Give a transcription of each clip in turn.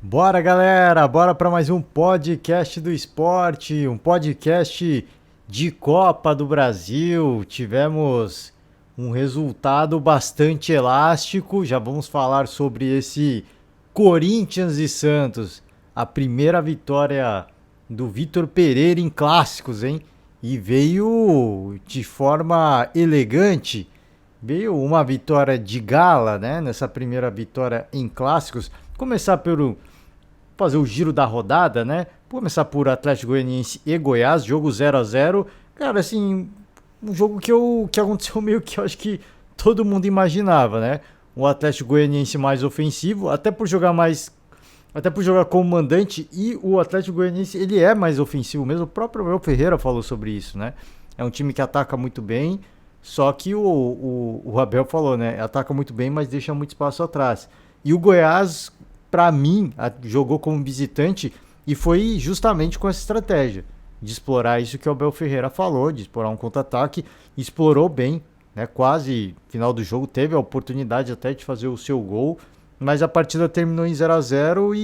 Bora, galera! Bora para mais um podcast do esporte, um podcast de Copa do Brasil. Tivemos um resultado bastante elástico. Já vamos falar sobre esse Corinthians e Santos, a primeira vitória do Vitor Pereira em clássicos, hein? E veio de forma elegante. Veio uma vitória de gala, né? Nessa primeira vitória em clássicos. Começar pelo fazer o giro da rodada, né? Começar por Atlético Goianiense e Goiás, jogo 0-0. Cara, assim, um jogo que aconteceu meio que eu acho que todo mundo imaginava, né? O Atlético Goianiense mais ofensivo, até por jogar como mandante, e o Atlético Goianiense, ele é mais ofensivo mesmo. O próprio Abel Ferreira falou sobre isso, né? É um time que ataca muito bem, só que o Abel falou, né? Ataca muito bem, mas deixa muito espaço atrás. E o Goiás, para mim, jogou como visitante e foi justamente com essa estratégia de explorar isso que o Abel Ferreira falou, de explorar um contra-ataque, explorou bem, né? Quase final do jogo teve a oportunidade até de fazer o seu gol, mas a partida terminou em 0-0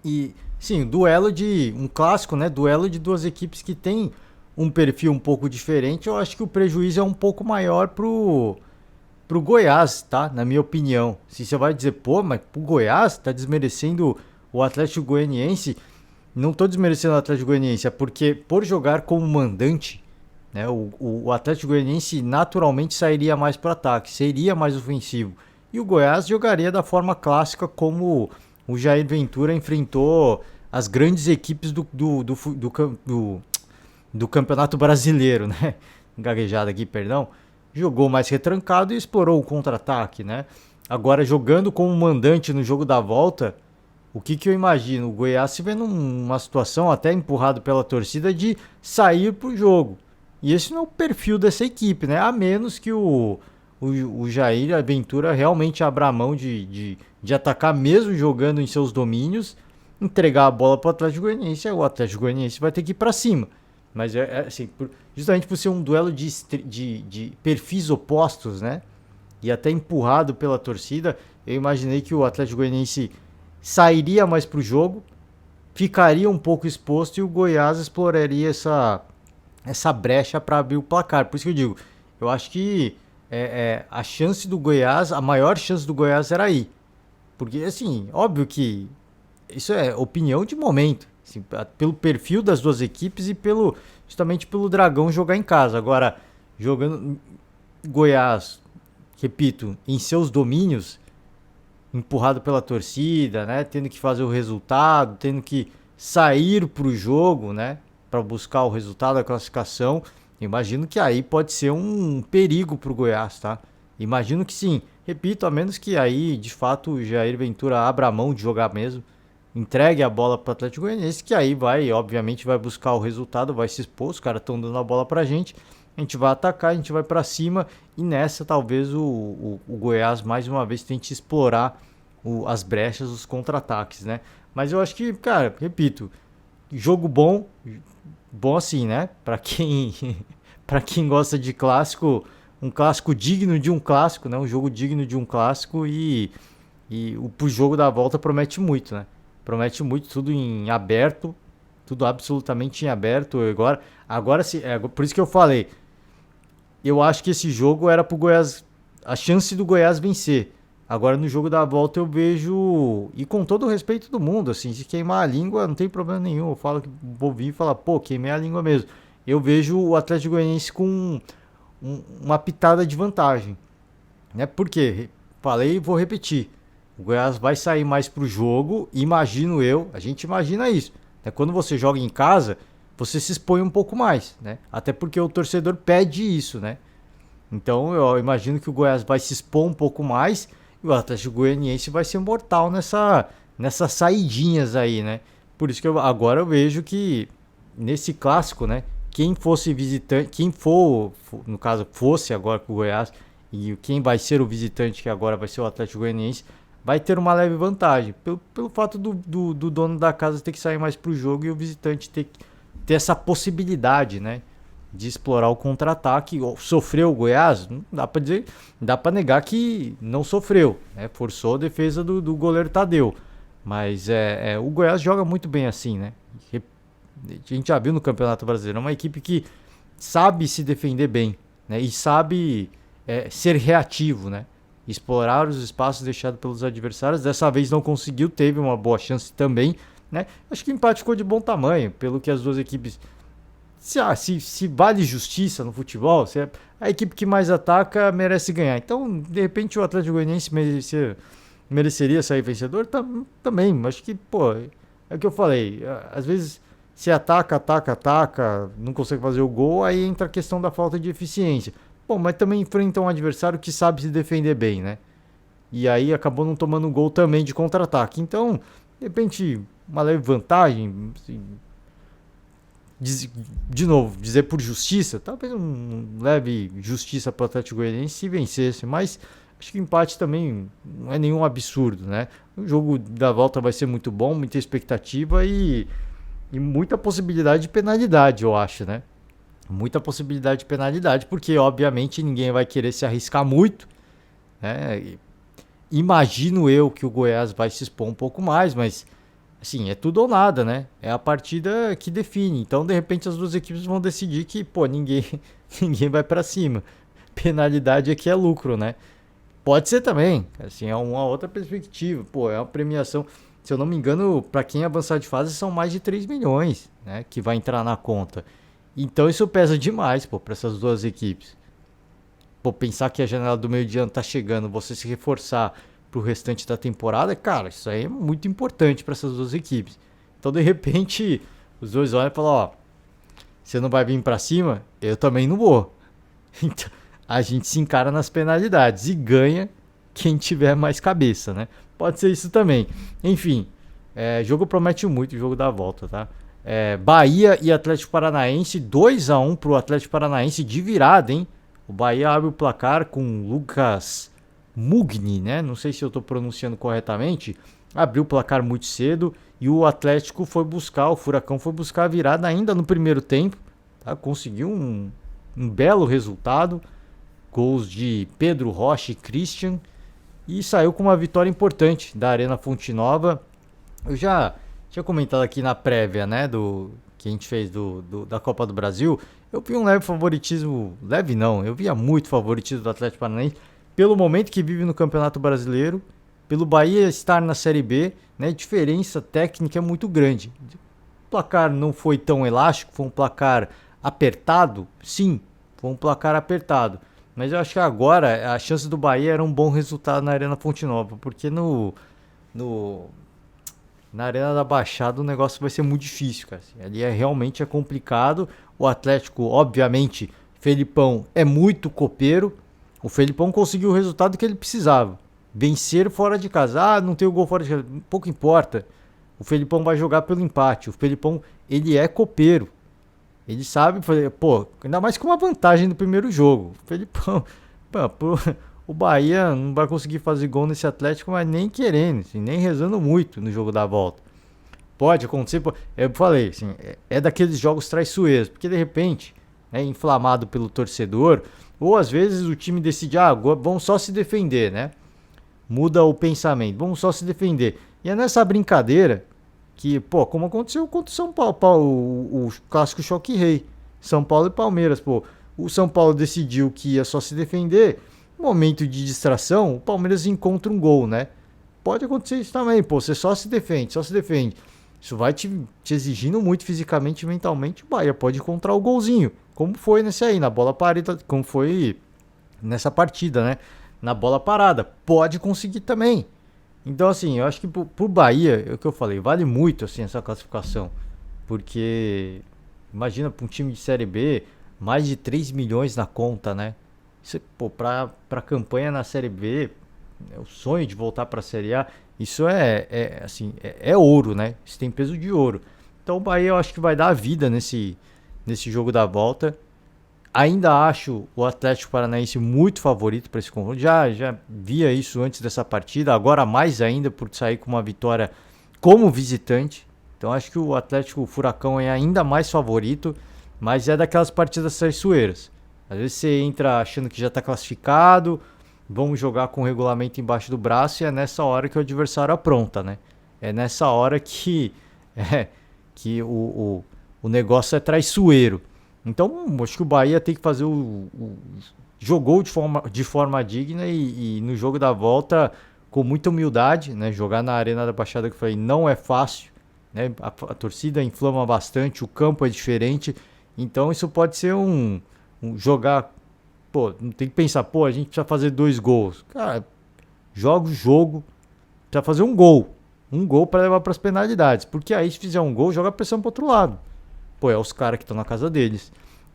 e sim, duelo de um clássico, né? Duelo de duas equipes que têm um perfil um pouco diferente. Eu acho que o prejuízo é um pouco maior pro Goiás, tá? Na minha opinião. Se você vai dizer, pô, mas pro Goiás tá desmerecendo o Atlético Goianiense, não tô desmerecendo o Atlético Goianiense, é porque por jogar como mandante, né, o Atlético Goianiense naturalmente sairia mais pro ataque, seria mais ofensivo. E o Goiás jogaria da forma clássica como o Jair Ventura enfrentou as grandes equipes do Campeonato Brasileiro, né? Gaguejada aqui, perdão. Jogou mais retrancado e explorou o contra-ataque, né? Agora, jogando como mandante no jogo da volta, o que eu imagino? O Goiás se vê numa situação, até empurrado pela torcida, de sair pro jogo. E esse não é o perfil dessa equipe, né? A menos que o Jair Ventura realmente abra mão de atacar mesmo jogando em seus domínios, entregar a bola para o Atlético Goianiense, aí o Atlético Goianiense vai ter que ir para cima. Mas assim, justamente por ser um duelo de perfis opostos, né? E até empurrado pela torcida, eu imaginei que o Atlético Goianiense sairia mais pro jogo, ficaria um pouco exposto e o Goiás exploraria essa brecha para abrir o placar. Por isso que eu digo, eu acho que a chance do Goiás, a maior chance do Goiás era aí. Porque, assim, óbvio que isso é opinião de momento. Assim, pelo perfil das duas equipes e justamente pelo Dragão jogar em casa. Agora, jogando Goiás, repito, em seus domínios, empurrado pela torcida, né? Tendo que fazer o resultado, tendo que sair para o jogo, né? Para buscar o resultado da classificação. Imagino que aí pode ser um perigo para o Goiás, tá? Imagino que sim. Repito, a menos que aí, de fato, o Jair Ventura abra a mão de jogar mesmo, entregue a bola para o Atlético Goianiense, que aí vai, obviamente, vai buscar o resultado, vai se expor, os caras estão dando a bola pra gente vai atacar, a gente vai para cima, e nessa talvez o Goiás mais uma vez tente explorar as brechas, os contra-ataques, né? Mas eu acho que, cara, repito, jogo bom, bom assim, né? Para quem, para quem gosta de clássico, um clássico digno de um clássico, né? Um jogo digno de um clássico e o jogo da volta promete muito, né? Promete muito, tudo em aberto, tudo absolutamente em aberto. Agora sim, por isso que eu falei, eu acho que esse jogo era pro Goiás, a chance do Goiás vencer. Agora no jogo da volta eu vejo, e com todo o respeito do mundo, assim, se queimar a língua não tem problema nenhum. Eu falo que vou vir e falar, pô, queimei a língua mesmo. Eu vejo o Atlético Goianiense com uma pitada de vantagem, né? Porque, falei e vou repetir, o Goiás vai sair mais pro jogo, imagino eu, a gente imagina isso, né? Quando você joga em casa, você se expõe um pouco mais, né? Até porque o torcedor pede isso, né? Então eu imagino que o Goiás vai se expor um pouco mais e o Atlético Goianiense vai ser mortal nessas saidinhas aí, né? Por isso que agora eu vejo que nesse clássico, né? Quem fosse visitante, quem for, no caso, fosse agora com o Goiás e quem vai ser o visitante, que agora vai ser o Atlético Goianiense, vai ter uma leve vantagem. Pelo fato do dono da casa ter que sair mais pro jogo e o visitante ter essa possibilidade, né? De explorar o contra-ataque. Sofreu o Goiás? Não dá para dizer, dá para negar que não sofreu, né? Forçou a defesa do goleiro Tadeu, Mas o Goiás joga muito bem assim, né? A gente já viu no Campeonato Brasileiro, é uma equipe que sabe se defender bem, né? E sabe ser reativo, né? Explorar os espaços deixados pelos adversários. Dessa vez não conseguiu, teve uma boa chance também, né? Acho que o empate ficou de bom tamanho, pelo que as duas equipes... Se vale justiça no futebol, se a equipe que mais ataca merece ganhar. Então, de repente, o Atlético Goianiense mereceria sair vencedor também. Acho que, pô, é o que eu falei. Às vezes, se ataca, não consegue fazer o gol, aí entra a questão da falta de eficiência. Bom, mas também enfrenta um adversário que sabe se defender bem, né? E aí acabou não tomando gol também de contra-ataque. Então, de repente, uma leve vantagem. Assim, de novo, dizer por justiça, talvez um leve justiça para o Atlético Goianiense se vencesse, mas acho que o empate também não é nenhum absurdo, né? O jogo da volta vai ser muito bom, muita expectativa e muita possibilidade de penalidade, eu acho, né? Muita possibilidade de penalidade, porque obviamente ninguém vai querer se arriscar muito, né? Imagino eu que o Goiás vai se expor um pouco mais, mas assim, é tudo ou nada, né? É a partida que define. Então, de repente, as duas equipes vão decidir que, pô, ninguém vai pra cima. Penalidade aqui é lucro, né? Pode ser também. Assim, é uma outra perspectiva. Pô, é uma premiação. Se eu não me engano, pra quem avançar de fase, são mais de 3 milhões, né? Que vai entrar na conta. Então, isso pesa demais, pô, pra essas duas equipes. Pô, pensar que a janela do meio de ano tá chegando, você se reforçar pro restante da temporada, cara, isso aí é muito importante para essas duas equipes. Então, de repente, os dois olham e falam, ó, você não vai vir para cima, eu também não vou. Então, a gente se encara nas penalidades e ganha quem tiver mais cabeça, né? Pode ser isso também. Enfim, jogo promete muito, o jogo da volta, tá? Bahia e Atlético Paranaense, 2-1 pro Atlético Paranaense de virada, hein? O Bahia abre o placar com Lucas Mugni, né? Não sei se eu estou pronunciando corretamente. Abriu o placar muito cedo e o Atlético o Furacão foi buscar a virada ainda no primeiro tempo. Tá? Conseguiu um belo resultado. Gols de Pedro Rocha e Christian. E saiu com uma vitória importante da Arena Fonte Nova. Eu já tinha comentado aqui na prévia, né? Que a gente fez da Copa do Brasil. Eu vi um leve favoritismo. Leve não, eu via muito favoritismo do Atlético Paranaense. Pelo momento que vive no Campeonato Brasileiro, pelo Bahia estar na Série B, né, a diferença técnica é muito grande. O placar não foi tão elástico, foi um placar apertado, sim, foi um placar apertado. Mas eu acho que agora a chance do Bahia era um bom resultado na Arena Fonte Nova, porque na Arena da Baixada o negócio vai ser muito difícil, cara. Ali realmente é complicado. O Atlético, obviamente, Felipão é muito copeiro. O Felipão conseguiu o resultado que ele precisava. Vencer fora de casa. Ah, não tem o gol fora de casa. Pouco importa. O Felipão vai jogar pelo empate. O Felipão, ele é copeiro. Ele sabe fazer... Pô, ainda mais com uma vantagem no primeiro jogo. O Felipão... O Bahia não vai conseguir fazer gol nesse Atlético, mas nem querendo. Assim, nem rezando muito no jogo da volta. Pode acontecer... Eu falei, assim, é daqueles jogos traiçoeiros. Porque, de repente, é inflamado pelo torcedor... Ou às vezes o time decide, vamos só se defender, né? Muda o pensamento, vamos só se defender. E é nessa brincadeira que, pô, como aconteceu contra o São Paulo, o clássico choque rei. São Paulo e Palmeiras, pô. O São Paulo decidiu que ia só se defender. Momento de distração, o Palmeiras encontra um gol, né? Pode acontecer isso também, pô. Você só se defende, só se defende. Isso vai te exigindo muito fisicamente e mentalmente. O Bahia pode encontrar o golzinho. Como foi nesse aí, na bola parada, como foi nessa partida, né? Na bola parada. Pode conseguir também. Então, assim, eu acho que pro Bahia, é o que eu falei, vale muito, assim, essa classificação. Porque, imagina, para um time de Série B, mais de 3 milhões na conta, né? Isso, pô, pra campanha na Série B, o sonho de voltar pra Série A, isso assim, é ouro, né? Isso tem peso de ouro. Então o Bahia eu acho que vai dar a vida nesse jogo da volta. Ainda acho o Atlético Paranaense muito favorito para esse confronto. Já via isso antes dessa partida, agora mais ainda por sair com uma vitória como visitante. Então acho que o Atlético, o Furacão é ainda mais favorito, mas é daquelas partidas traiçoeiras. Às vezes você entra achando que já está classificado, vamos jogar com o regulamento embaixo do braço e é nessa hora que o adversário apronta, né? é nessa hora que, é, que o negócio é traiçoeiro. Então, acho que o Bahia tem que fazer jogou de forma digna e no jogo da volta com muita humildade, né? Jogar na Arena da Baixada, que eu falei, não é fácil, né? A torcida inflama bastante, o campo é diferente, então isso pode ser um jogar, pô, não tem que pensar, pô, a gente precisa fazer 2 gols. Cara, joga o jogo, precisa fazer um gol para levar para as penalidades, porque aí se fizer um gol, joga a pressão para outro lado. Pô, é os caras que estão na casa deles.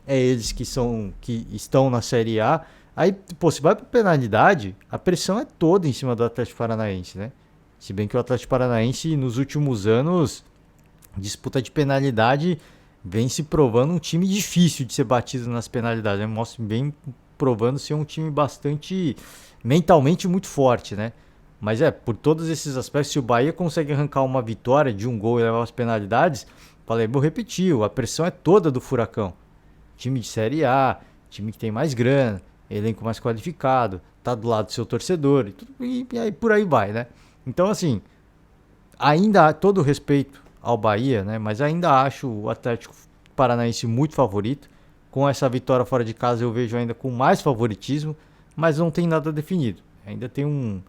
É eles que estão na Série A. Aí, pô, se vai pra penalidade, a pressão é toda em cima do Atlético Paranaense, né? Se bem que o Atlético Paranaense, nos últimos anos, disputa de penalidade, vem se provando um time difícil de ser batido nas penalidades, né? Mostra bem provando ser um time bastante mentalmente muito forte, né? Mas por todos esses aspectos, se o Bahia consegue arrancar uma vitória de um gol e levar as penalidades, falei, vou repetir, a pressão é toda do Furacão. Time de Série A, time que tem mais grana, elenco mais qualificado, tá do lado do seu torcedor e aí por aí vai, né? Então, assim, ainda há todo o respeito ao Bahia, né? Mas ainda acho o Atlético Paranaense muito favorito. Com essa vitória fora de casa eu vejo ainda com mais favoritismo, mas não tem nada definido. Ainda tem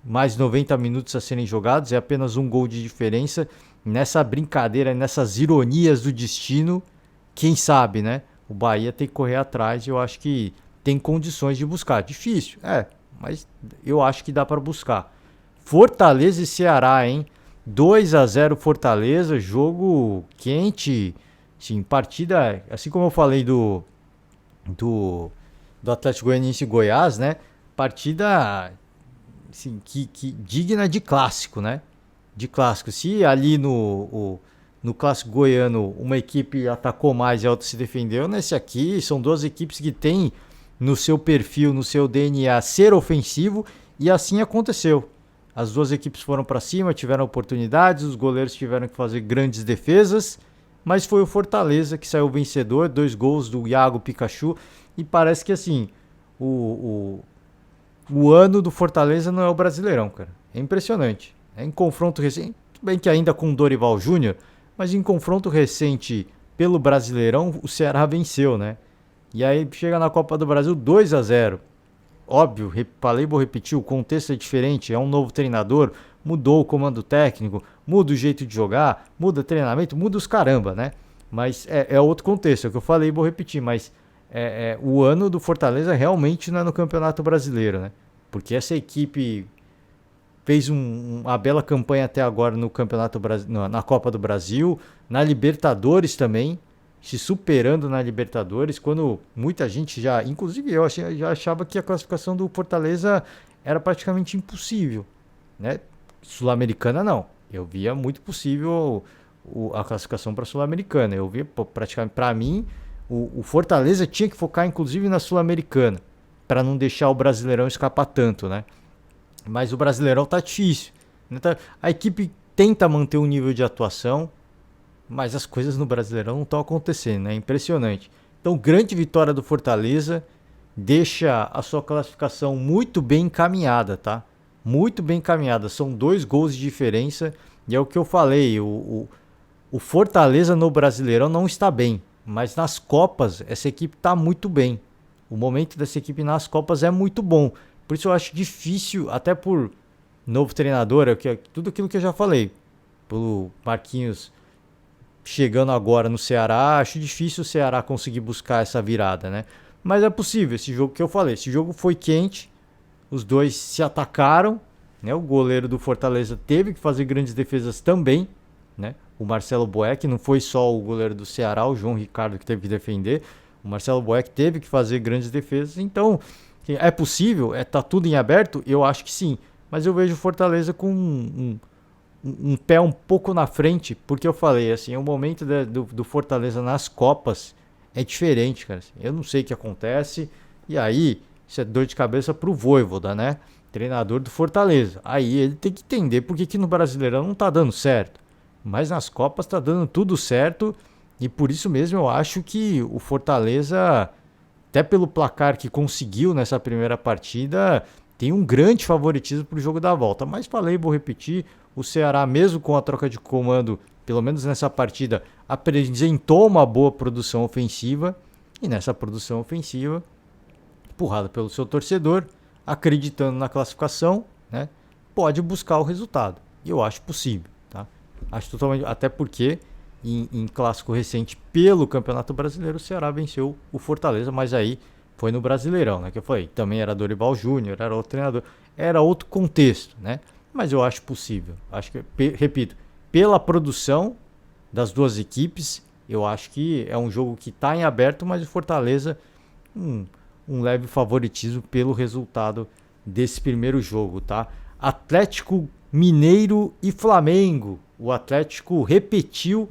mais 90 minutos a serem jogados, é apenas um gol de diferença. Nessa brincadeira, nessas ironias do destino, quem sabe, né? O Bahia tem que correr atrás e eu acho que tem condições de buscar. Difícil, mas eu acho que dá para buscar. Fortaleza e Ceará, hein? 2-0 Fortaleza, jogo quente, sim, partida, assim como eu falei do, do Atlético Goianiense e Goiás, né? Partida assim, que digna de clássico, né? De clássico. Se ali no clássico goiano uma equipe atacou mais e a outra se defendeu, nesse aqui são duas equipes que têm no seu perfil, no seu DNA ser ofensivo e assim aconteceu. As duas equipes foram para cima, tiveram oportunidades, os goleiros tiveram que fazer grandes defesas, mas foi o Fortaleza que saiu vencedor, 2 gols do Iago Pikachu e parece que assim, o ano do Fortaleza não é o Brasileirão, cara. É impressionante. É em confronto recente, bem que ainda com o Dorival Júnior, mas em confronto recente pelo Brasileirão, o Ceará venceu, né? E aí chega na Copa do Brasil 2-0. Óbvio, falei, vou repetir, o contexto é diferente, é um novo treinador, mudou o comando técnico, muda o jeito de jogar, muda o treinamento, muda os caramba, né? Mas é outro contexto, é o que eu falei, vou repetir, mas o ano do Fortaleza realmente não é no Campeonato Brasileiro, né? Porque essa equipe fez uma bela campanha até agora no Campeonato na Copa do Brasil, na Libertadores também, se superando na Libertadores, quando muita gente já, inclusive eu, já achava que a classificação do Fortaleza era praticamente impossível, né? Sul-Americana não, eu via muito possível a classificação para a Sul-Americana, eu via praticamente, para mim, o Fortaleza tinha que focar inclusive na Sul-Americana, para não deixar o Brasileirão escapar tanto, né? Mas o Brasileirão tá difícil. A equipe tenta manter um nível de atuação, mas as coisas no Brasileirão não estão acontecendo, é impressionante. Então, grande vitória do Fortaleza, deixa a sua classificação muito bem encaminhada, tá? Muito bem encaminhada, são 2 gols de diferença, e é o que eu falei, o Fortaleza no Brasileirão não está bem, mas nas Copas essa equipe está muito bem. O momento dessa equipe nas Copas é muito bom. Por isso eu acho difícil, até por novo treinador, tudo aquilo que eu já falei. Pelo Marquinhos chegando agora no Ceará, acho difícil o Ceará conseguir buscar essa virada, né? Mas é possível, esse jogo que eu falei. Esse jogo foi quente, os dois se atacaram, né? O goleiro do Fortaleza teve que fazer grandes defesas também, né? O Marcelo Boeck, não foi só o goleiro do Ceará, o João Ricardo que teve que defender. O Marcelo Boeck teve que fazer grandes defesas, então... É possível? Tá tudo em aberto? Eu acho que sim. Mas eu vejo o Fortaleza com um pé um pouco na frente, porque eu falei, assim, o momento do Fortaleza nas Copas é diferente, cara. Eu não sei o que acontece. E aí, isso é dor de cabeça pro Vojvoda, né? Treinador do Fortaleza. Aí ele tem que entender por que no Brasileirão não tá dando certo. Mas nas Copas tá dando tudo certo. E por isso mesmo eu acho que o Fortaleza... até pelo placar que conseguiu nessa primeira partida, tem um grande favoritismo para o jogo da volta. Mas falei, vou repetir, O Ceará, mesmo com a troca de comando, pelo menos nessa partida, apresentou uma boa produção ofensiva. E nessa produção ofensiva, empurrada pelo seu torcedor, acreditando na classificação, né, pode buscar o resultado. E eu acho possível. Tá? Acho totalmente, até porque em clássico recente pelo Campeonato Brasileiro, o Ceará venceu o Fortaleza, mas aí foi no Brasileirão, né? Que eu falei, também era Dorival Júnior, era outro treinador, era outro contexto, né? Mas eu acho possível. Acho que, repito, pela produção das duas equipes, eu acho que é um jogo que está em aberto, mas o Fortaleza um leve favoritismo pelo resultado desse primeiro jogo, tá? Atlético Mineiro e Flamengo. O Atlético repetiu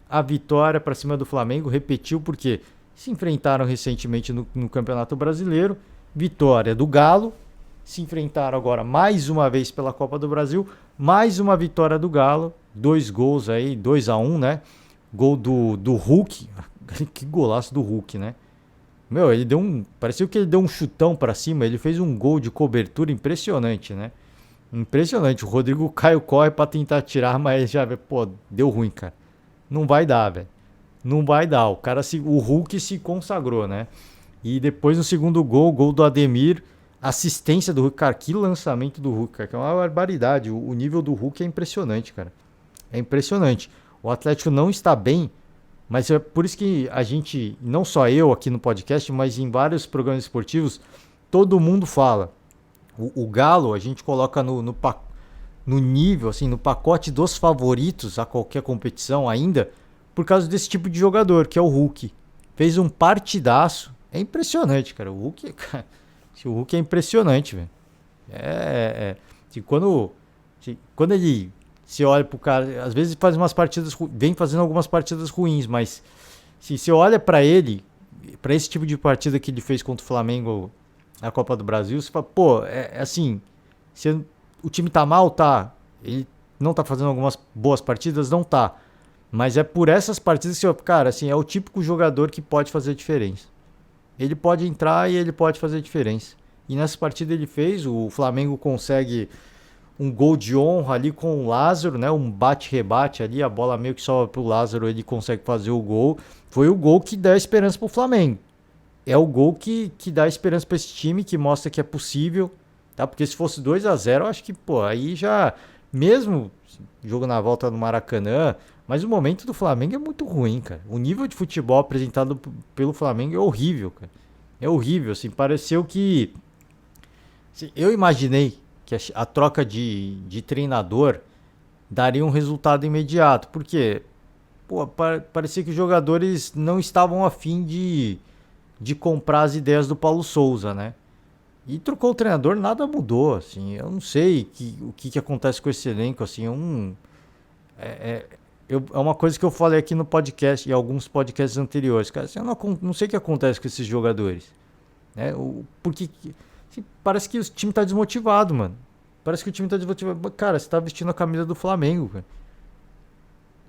a vitória para cima do Flamengo, repetiu porque se enfrentaram recentemente no Campeonato Brasileiro, vitória do Galo, se enfrentaram agora mais uma vez pela Copa do Brasil, mais uma vitória do Galo, 2 gols aí, 2-1, né? Gol do Hulk, que golaço do Hulk, né? Meu, ele deu parecia que ele deu um chutão para cima, ele fez um gol de cobertura impressionante, né? Impressionante, o Rodrigo Caio corre para tentar tirar, mas já, pô, deu ruim, cara. Não vai dar, velho. Não vai dar. O Hulk se consagrou, né? E depois no segundo gol do Ademir, assistência do Hulk. Cara, que lançamento do Hulk, cara. Que é uma barbaridade. O nível do Hulk é impressionante, cara. É impressionante. O Atlético não está bem, mas é por isso que a gente, não só eu aqui no podcast, mas em vários programas esportivos, todo mundo fala. O Galo a gente coloca no nível, assim, no pacote dos favoritos a qualquer competição ainda, por causa desse tipo de jogador, que é o Hulk. Fez um partidaço. É impressionante, cara. O Hulk é impressionante, velho. Quando ele se olha pro cara, às vezes faz umas partidas, vem fazendo algumas partidas ruins, mas se você olha pra ele, pra esse tipo de partida que ele fez contra o Flamengo na Copa do Brasil, você fala, pô, assim, o time tá mal, tá? Ele não tá fazendo algumas boas partidas, não tá. Mas é por essas partidas que, cara, assim, é o típico jogador que pode fazer diferença. Ele pode entrar e ele pode fazer diferença. E nessa partida ele fez, o Flamengo consegue um gol de honra ali com o Lázaro, né? Um bate-rebate ali, a bola meio que sobra pro Lázaro, ele consegue fazer o gol. Foi o gol que dá esperança pro Flamengo. É o gol que dá esperança para esse time, que mostra que é possível, tá? Porque se fosse 2-0, eu acho que, pô, aí já, mesmo jogo na volta no Maracanã, mas o momento do Flamengo é muito ruim, cara. O nível de futebol apresentado pelo Flamengo é horrível, cara. É horrível, assim, pareceu que... Assim, eu imaginei que a troca de treinador daria um resultado imediato, porque, pô, parecia que os jogadores não estavam afim de comprar as ideias do Paulo Souza, né? E trocou o treinador, nada mudou, assim. Eu não sei o que acontece com esse elenco, assim. É uma coisa que eu falei aqui no podcast e alguns podcasts anteriores, cara. Assim, eu não sei o que acontece com esses jogadores, né? Porque assim, parece que o time tá desmotivado, mano. Parece que o time tá desmotivado. Cara, você tá vestindo a camisa do Flamengo, cara.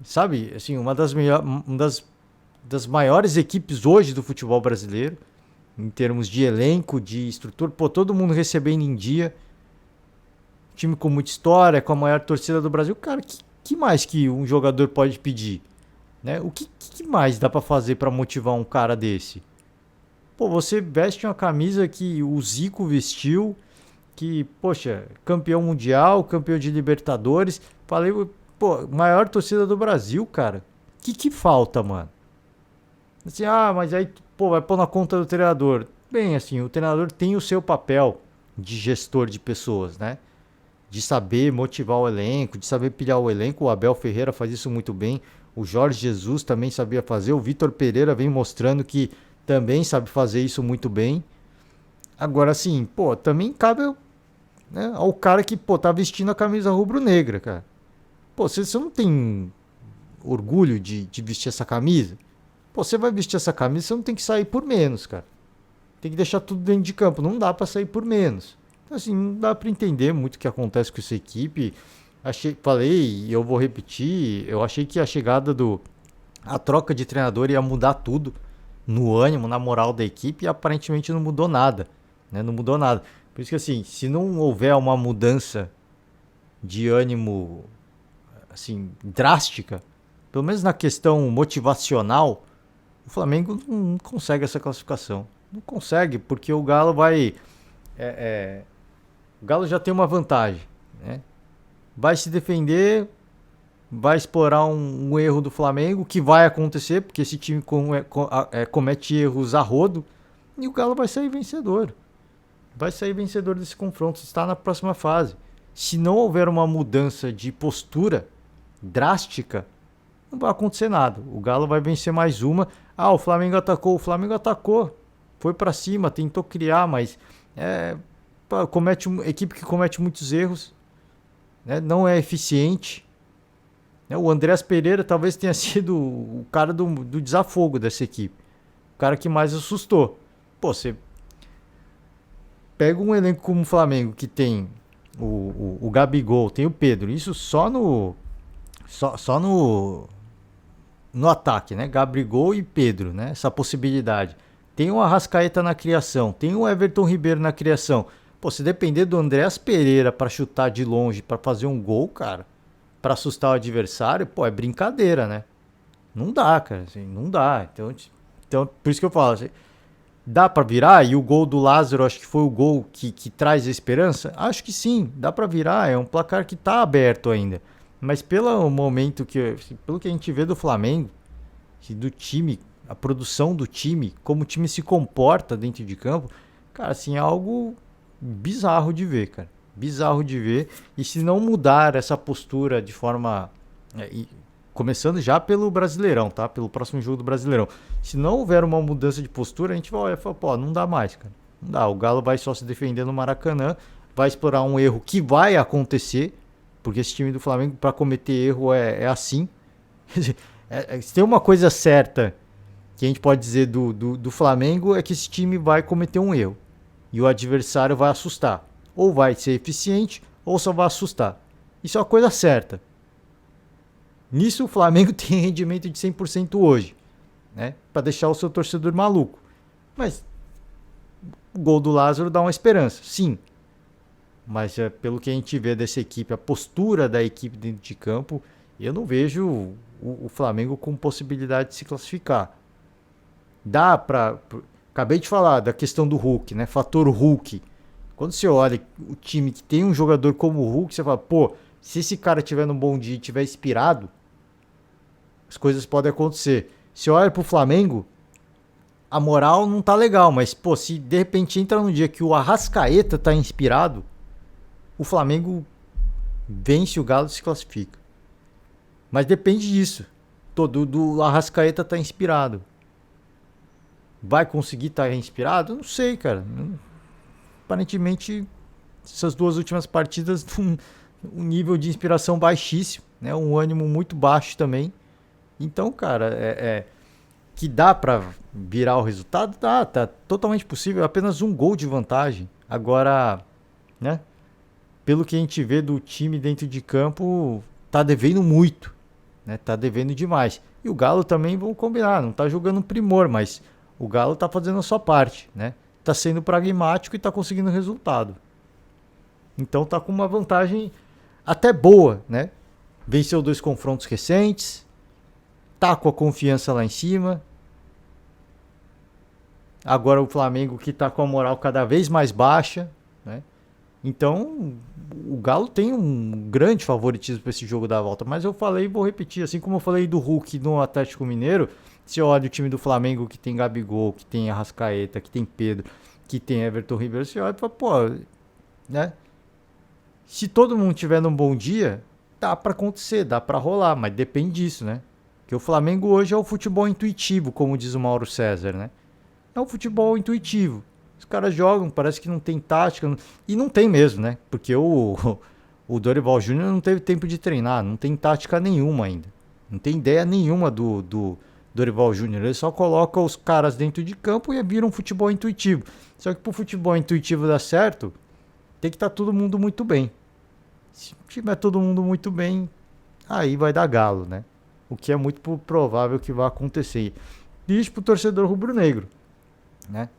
Sabe? Assim, uma das maiores equipes hoje do futebol brasileiro, em termos de elenco, de estrutura, pô, todo mundo recebendo em dia, time com muita história, com a maior torcida do Brasil, cara, que mais que um jogador pode pedir, né? O que mais dá pra fazer pra motivar um cara desse? Pô, você veste uma camisa que o Zico vestiu, que, poxa, campeão mundial, campeão de Libertadores, falei, pô, maior torcida do Brasil, cara. O que falta, mano? Assim, mas aí, pô, vai pôr na conta do treinador. Bem, assim, o treinador tem o seu papel de gestor de pessoas, né? De saber motivar o elenco, de saber pilhar o elenco. O Abel Ferreira faz isso muito bem. O Jorge Jesus também sabia fazer. O Vitor Pereira vem mostrando que também sabe fazer isso muito bem. Agora, assim, pô, também cabe, né, ao cara que, pô, tá vestindo a camisa rubro-negra, cara. Pô, você não tem orgulho de vestir essa camisa? Pô, você vai vestir essa camisa, você não tem que sair por menos, cara. Tem que deixar tudo dentro de campo. Não dá pra sair por menos. Então, assim, não dá pra entender muito o que acontece com essa equipe. Falei e eu vou repetir. Eu achei que a troca de treinador ia mudar tudo no ânimo, na moral da equipe. E aparentemente não mudou nada, né? Não mudou nada. Por isso que, assim, se não houver uma mudança de ânimo assim, drástica, pelo menos na questão motivacional, o Flamengo não consegue essa classificação. Não consegue, porque o Galo vai... o Galo já tem uma vantagem, né? Vai se defender, vai explorar um erro do Flamengo, que vai acontecer, porque esse time comete erros a rodo, e o Galo vai sair vencedor. Vai sair vencedor desse confronto, está na próxima fase. Se não houver uma mudança de postura drástica, não vai acontecer nada. O Galo vai vencer mais uma. O Flamengo atacou. O Flamengo atacou. Foi para cima, tentou criar, mas equipe que comete muitos erros, né? Não é eficiente. Né? O Andreas Pereira talvez tenha sido o cara do desafogo dessa equipe. O cara que mais assustou. Pô, você pega um elenco como o Flamengo, que tem o Gabigol, tem o Pedro. Isso só no ataque, né? Gabigol e Pedro, né? Essa possibilidade. Tem o Arrascaeta na criação, tem o Everton Ribeiro na criação. Pô, se depender do Andreas Pereira para chutar de longe, para fazer um gol, cara, para assustar o adversário, pô, é brincadeira, né? Não dá, cara, assim, não dá. Então, por isso que eu falo, assim, dá para virar? E o gol do Lázaro, acho que foi o gol que traz a esperança? Acho que sim, dá para virar. É um placar que tá aberto ainda. Mas pelo momento pelo que a gente vê do Flamengo, do time, a produção do time, como o time se comporta dentro de campo, cara, assim, é algo bizarro de ver, cara. Bizarro de ver. E se não mudar essa postura de forma... começando já pelo Brasileirão, tá? Pelo próximo jogo do Brasileirão. Se não houver uma mudança de postura, a gente vai olhar e falar, pô, não dá mais, cara. Não dá. O Galo vai só se defender no Maracanã, vai explorar um erro que vai acontecer, porque esse time do Flamengo, para cometer erro, é assim. Se tem uma coisa certa que a gente pode dizer do Flamengo, é que esse time vai cometer um erro. E o adversário vai assustar. Ou vai ser eficiente, ou só vai assustar. Isso é uma coisa certa. Nisso o Flamengo tem rendimento de 100% hoje, né? Para deixar o seu torcedor maluco. Mas o gol do Lázaro dá uma esperança, sim. Mas pelo que a gente vê dessa equipe, a postura da equipe dentro de campo, eu não vejo o Flamengo com possibilidade de se classificar. Dá para... Acabei de falar da questão do Hulk, né? Fator Hulk. Quando você olha o time que tem um jogador como o Hulk, você fala, pô, se esse cara tiver num bom dia e tiver inspirado, as coisas podem acontecer. Se olha pro Flamengo, a moral não tá legal, mas, pô, se de repente entra num dia que o Arrascaeta tá inspirado, o Flamengo vence o Galo e se classifica. Mas depende disso. Do Arrascaeta tá inspirado. Vai conseguir estar inspirado? Não sei, cara. Aparentemente, essas duas últimas partidas, um nível de inspiração baixíssimo, né? Um ânimo muito baixo também. Então, cara, que dá pra virar o resultado? Tá totalmente possível. Apenas um gol de vantagem. Agora, né? Pelo que a gente vê do time dentro de campo, tá devendo muito, né? Tá devendo demais. E o Galo também, vamos combinar, não tá jogando primor, mas o Galo tá fazendo a sua parte, né? Tá sendo pragmático e tá conseguindo resultado. Então tá com uma vantagem até boa, né? Venceu 2 confrontos recentes, tá com a confiança lá em cima. Agora o Flamengo que tá com a moral cada vez mais baixa, né? Então o Galo tem um grande favoritismo para esse jogo da volta. Mas eu falei e vou repetir, assim como eu falei do Hulk no Atlético Mineiro, se olha o time do Flamengo que tem Gabigol, que tem Arrascaeta, que tem Pedro, que tem Everton Ribeiro, você olha e fala, pô, né? Se todo mundo tiver num bom dia, dá para acontecer, dá para rolar, mas depende disso, né? Porque o Flamengo hoje é o futebol intuitivo, como diz o Mauro César, né? É um futebol intuitivo. Os caras jogam, parece que não tem tática. E não tem mesmo, né? Porque o Dorival Júnior não teve tempo de treinar. Não tem tática nenhuma ainda. Não tem ideia nenhuma do Dorival Júnior. Ele só coloca os caras dentro de campo e vira um futebol intuitivo. Só que pro futebol intuitivo dar certo, tem que estar todo mundo muito bem. Se tiver todo mundo muito bem, aí vai dar galo, né? O que é muito provável que vai acontecer. Isso pro torcedor rubro-negro, né?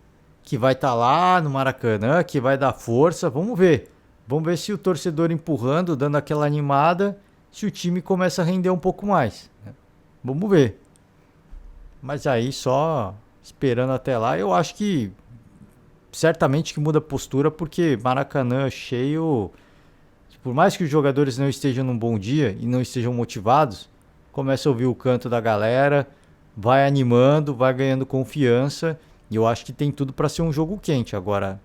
Que vai estar lá no Maracanã, que vai dar força. Vamos ver. Vamos ver se o torcedor empurrando, dando aquela animada, se o time começa a render um pouco mais, né? Vamos ver. Mas aí só esperando até lá, eu acho que certamente que muda a postura, porque Maracanã cheio, por mais que os jogadores não estejam num bom dia e não estejam motivados, começa a ouvir o canto da galera, vai animando, vai ganhando confiança, e eu acho que tem tudo para ser um jogo quente. Agora,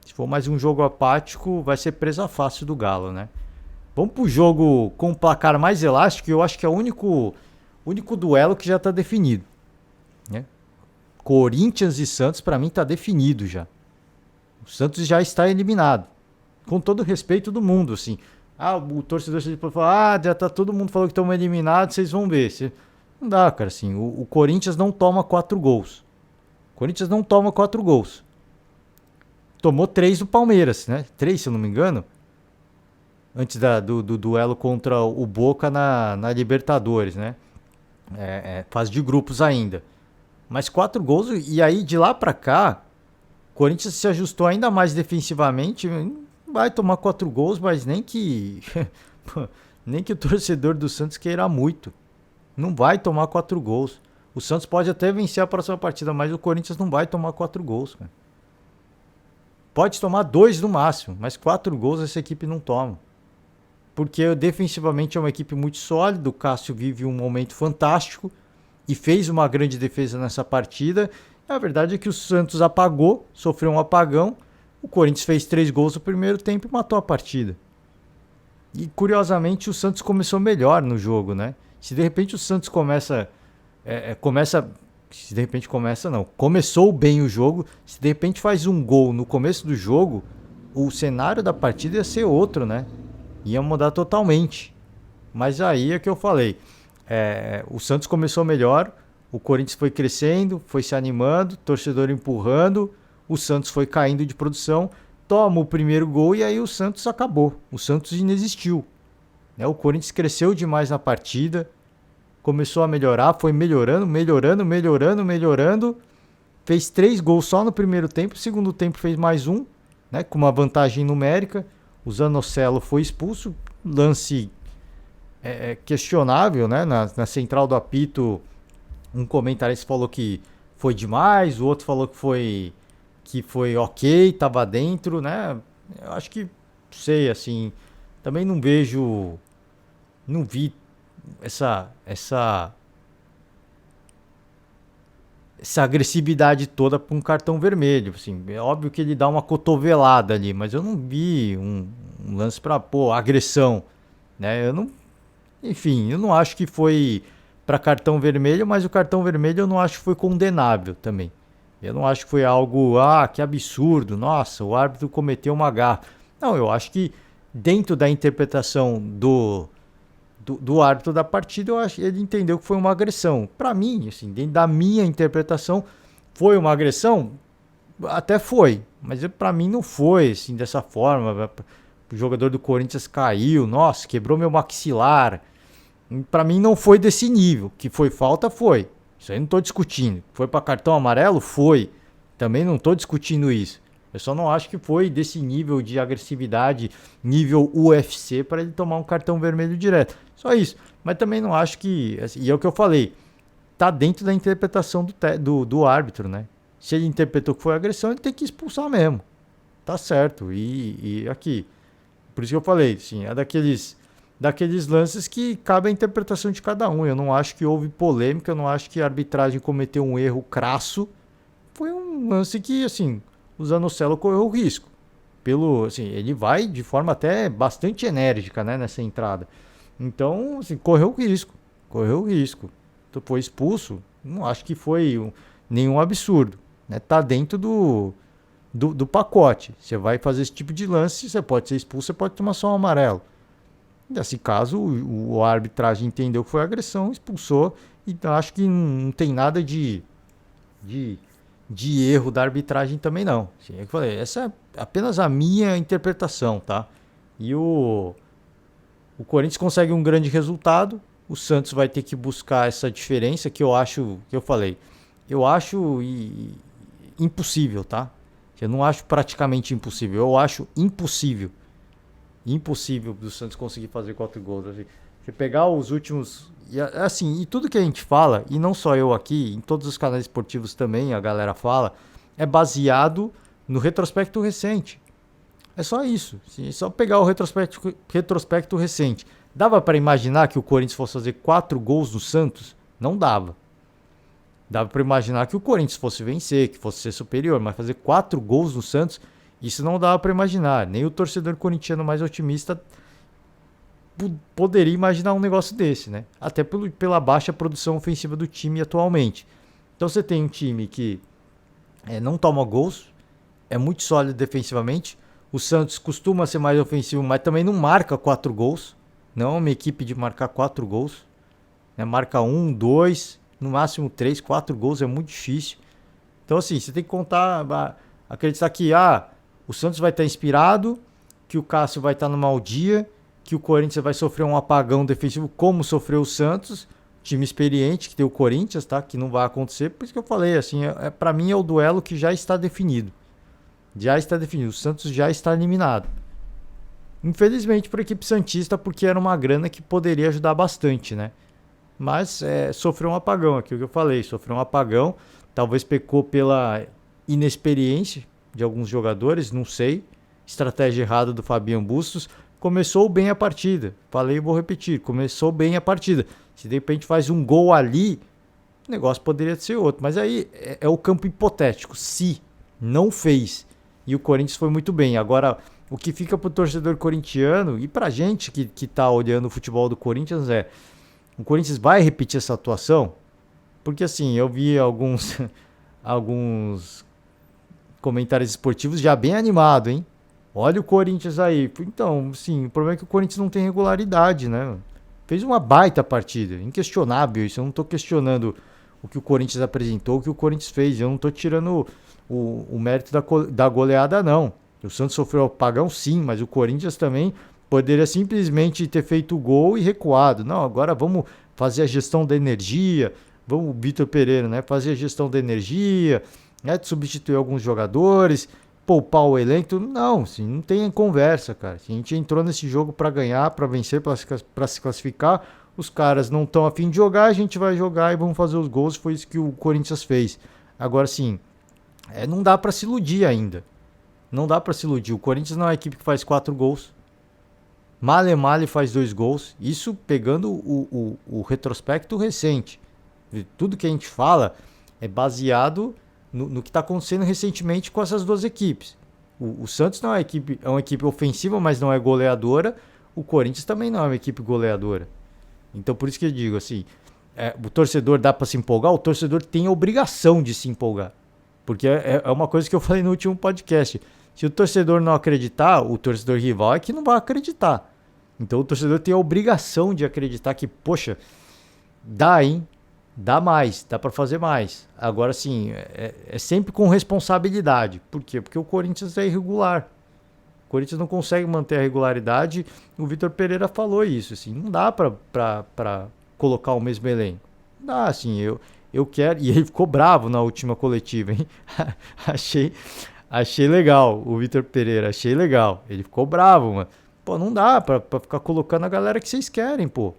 se for mais um jogo apático, vai ser presa fácil do Galo, né? Vamos pro jogo com o placar mais elástico, eu acho que é o único duelo que já está definido, né? Corinthians e Santos, para mim, está definido já. O Santos já está eliminado. Com todo o respeito do mundo, assim. Ah, o torcedor pode falar, já tá todo mundo falando que estão eliminados, vocês vão ver. Não dá, cara, assim. O Corinthians não toma 4 gols. O Corinthians não toma 4 gols. Tomou 3 do Palmeiras, né? 3, se eu não me engano. Antes do duelo contra o Boca na Libertadores, né? Fase de grupos ainda. Mas 4 gols, e aí de lá pra cá, o Corinthians se ajustou ainda mais defensivamente. Vai tomar 4 gols, mas nem que nem que o torcedor do Santos queira muito. Não vai tomar 4 gols. O Santos pode até vencer a próxima partida, mas o Corinthians não vai tomar 4 gols, cara. Pode tomar 2 no máximo, mas 4 gols essa equipe não toma. Porque defensivamente é uma equipe muito sólida. O Cássio vive um momento fantástico e fez uma grande defesa nessa partida. A verdade é que o Santos apagou, sofreu um apagão. O Corinthians fez 3 gols no primeiro tempo e matou a partida. E curiosamente o Santos começou melhor no jogo, né? Se de repente o Santos se de repente começa não, começou bem o jogo, se de repente faz um gol no começo do jogo, o cenário da partida ia ser outro, né? Ia mudar totalmente. Mas aí é que eu falei, o Santos começou melhor, o Corinthians foi crescendo, foi se animando, torcedor empurrando, o Santos foi caindo de produção, toma o primeiro gol e aí o Santos acabou. O Santos inexistiu, né? O Corinthians cresceu demais na partida, começou a melhorar, foi melhorando, fez 3 gols só no primeiro tempo, segundo tempo fez mais um, né, com uma vantagem numérica. O Zanocelo foi expulso, lance questionável, né? Na central do apito, um comentarista falou que foi demais, o outro falou que foi ok, tava dentro, né? Eu acho que, sei, assim, também não vi essa agressividade toda para um cartão vermelho, assim. É óbvio que ele dá uma cotovelada ali, mas eu não vi um lance para agressão, né? Enfim, eu não acho que foi para cartão vermelho, mas o cartão vermelho eu não acho que foi condenável também. Eu não acho que foi algo, que absurdo, nossa, o árbitro cometeu uma gafe. Não, eu acho que dentro da interpretação do árbitro da partida, eu acho que ele entendeu que foi uma agressão. Para mim, assim, dentro da minha interpretação, foi uma agressão? Até foi, mas para mim não foi assim, dessa forma. O jogador do Corinthians caiu, nossa, quebrou meu maxilar. Para mim não foi desse nível. Que foi falta, foi. Isso aí não estou discutindo. Foi para cartão amarelo? Foi. Também não estou discutindo isso. Eu só não acho que foi desse nível de agressividade, nível UFC, para ele tomar um cartão vermelho direto. Só isso. Mas também não acho que... Assim, e é o que eu falei. Tá dentro da interpretação do árbitro, né? Se ele interpretou que foi agressão, ele tem que expulsar mesmo. Tá certo. E aqui... Por isso que eu falei, assim, é daqueles lances que cabe a interpretação de cada um. Eu não acho que houve polêmica, eu não acho que a arbitragem cometeu um erro crasso. Foi um lance que, assim, o Zanocelo correu o risco. Assim, ele vai de forma até bastante enérgica, né, nessa entrada. Então, assim, correu o risco. Então, foi expulso, não acho que foi nenhum absurdo, né? Tá dentro do pacote. Você vai fazer esse tipo de lance, você pode ser expulso, você pode tomar só um amarelo. Nesse caso, a arbitragem entendeu que foi agressão, expulsou. Então, acho que não tem nada de erro da arbitragem também, não. Assim, eu falei, essa é apenas a minha interpretação, tá? E o Corinthians consegue um grande resultado. O Santos vai ter que buscar essa diferença que eu acho, que eu falei. Eu acho impossível, tá? Eu não acho praticamente impossível. Eu acho impossível. Impossível do Santos conseguir fazer 4 gols. Assim. Você pegar os últimos... E tudo que a gente fala, e não só eu aqui, em todos os canais esportivos também a galera fala, é baseado no retrospecto recente. É só isso. É só pegar o retrospecto recente. Dava para imaginar que o Corinthians fosse fazer 4 gols no Santos? Não dava. Dava para imaginar que o Corinthians fosse vencer, que fosse ser superior, mas fazer 4 gols no Santos, isso não dava para imaginar. Nem o torcedor corintiano mais otimista poderia imaginar um negócio desse, né? Até pela baixa produção ofensiva do time atualmente. Então você tem um time que não toma gols, é muito sólido defensivamente. O Santos costuma ser mais ofensivo, mas também não marca 4 gols. Não é uma equipe de marcar 4 gols. Né? Marca 1, 2, no máximo 3, 4 gols é muito difícil. Então assim, você tem que contar, acreditar que o Santos vai estar inspirado, que o Cássio vai estar no mau dia, que o Corinthians vai sofrer um apagão defensivo como sofreu o Santos, time experiente que tem o Corinthians, tá? Que não vai acontecer, por isso que eu falei, assim, para mim é o duelo que já está definido. Já está definido, o Santos já está eliminado. Infelizmente para a equipe santista, porque era uma grana que poderia ajudar bastante, né? Mas sofreu um apagão, aquilo que eu falei, sofreu um apagão, talvez pecou pela inexperiência de alguns jogadores, não sei, estratégia errada do Fabian Bustos. Começou bem a partida. Falei e vou repetir. Começou bem a partida. Se de repente faz um gol ali, o negócio poderia ser outro. Mas aí é o campo hipotético. Se não fez e o Corinthians foi muito bem. Agora, o que fica pro torcedor corintiano e pra gente que tá olhando o futebol do Corinthians o Corinthians vai repetir essa atuação? Porque assim, eu vi alguns comentários esportivos já bem animado, hein? Olha o Corinthians aí. Então, sim, o problema é que o Corinthians não tem regularidade, né? Fez uma baita partida, inquestionável isso. Eu não tô questionando o que o Corinthians apresentou, o que o Corinthians fez. Eu não tô tirando o mérito da goleada, não. O Santos sofreu apagão, sim, mas o Corinthians também poderia simplesmente ter feito o gol e recuado. Não, agora vamos fazer a gestão da energia. Vamos, o Vitor Pereira, né? Fazer a gestão da energia, né? De substituir alguns jogadores, poupar o elenco. Não, assim, não tem conversa, cara. A gente entrou nesse jogo para ganhar, para vencer, para se classificar. Os caras não estão a fim de jogar, a gente vai jogar e vamos fazer os gols. Foi isso que o Corinthians fez. Agora sim, não dá para se iludir ainda. Não dá para se iludir. O Corinthians não é uma equipe que faz 4 gols. Male faz 2 gols. Isso pegando o retrospecto recente. Tudo que a gente fala é baseado no que está acontecendo recentemente com essas duas equipes. O Santos não é uma equipe ofensiva, mas não é goleadora. O Corinthians também não é uma equipe goleadora. Então por isso que eu digo assim, o torcedor dá para se empolgar, o torcedor tem a obrigação de se empolgar. Porque é uma coisa que eu falei no último podcast. Se o torcedor não acreditar, o torcedor rival é que não vai acreditar. Então o torcedor tem a obrigação de acreditar que, poxa, dá, hein? Dá mais, dá para fazer mais. Agora sim, é sempre com responsabilidade. Por quê? Porque o Corinthians é irregular. O Corinthians não consegue manter a regularidade. O Vitor Pereira falou isso. Assim, não dá para colocar o mesmo elenco. Não dá, assim, eu quero... E ele ficou bravo na última coletiva, hein? Achei legal o Vitor Pereira, achei legal. Ele ficou bravo, mano. Pô, não dá pra ficar colocando a galera que vocês querem, pô.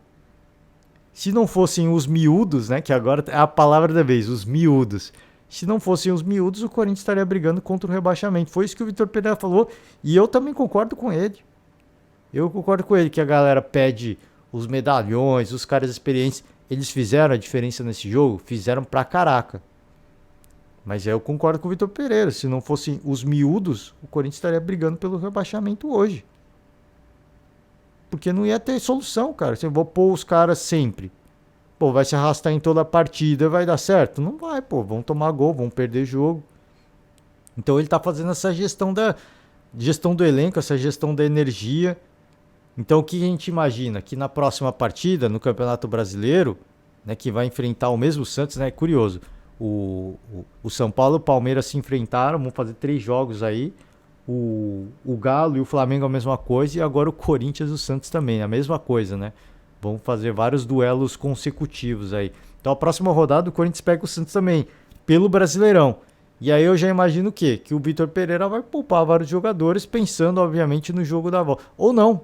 Se não fossem os miúdos, né? Que agora é a palavra da vez, os miúdos. Se não fossem os miúdos, o Corinthians estaria brigando contra o rebaixamento. Foi isso que o Vitor Pereira falou. E eu também concordo com ele. Eu concordo com ele que a galera pede os medalhões, os caras experientes. Eles fizeram a diferença nesse jogo? Fizeram pra caraca. Mas eu concordo com o Vitor Pereira. Se não fossem os miúdos, o Corinthians estaria brigando pelo rebaixamento hoje. Porque não ia ter solução, cara. Você vai pôr os caras sempre. Pô, vai se arrastar em toda a partida, vai dar certo? Não vai, pô. Vão tomar gol, vão perder jogo. Então ele tá fazendo essa gestão do elenco, essa gestão da energia. Então o que a gente imagina? Que na próxima partida, no Campeonato Brasileiro, né, que vai enfrentar o mesmo Santos, né? É curioso. O São Paulo e o Palmeiras se enfrentaram, vão fazer 3 jogos aí. O Galo e o Flamengo a mesma coisa, e agora o Corinthians e o Santos também, a mesma coisa, né? Vão fazer vários duelos consecutivos aí. Então a próxima rodada o Corinthians pega o Santos também, pelo Brasileirão. E aí eu já imagino o quê? Que o Vitor Pereira vai poupar vários jogadores, pensando obviamente no jogo da volta. Ou não.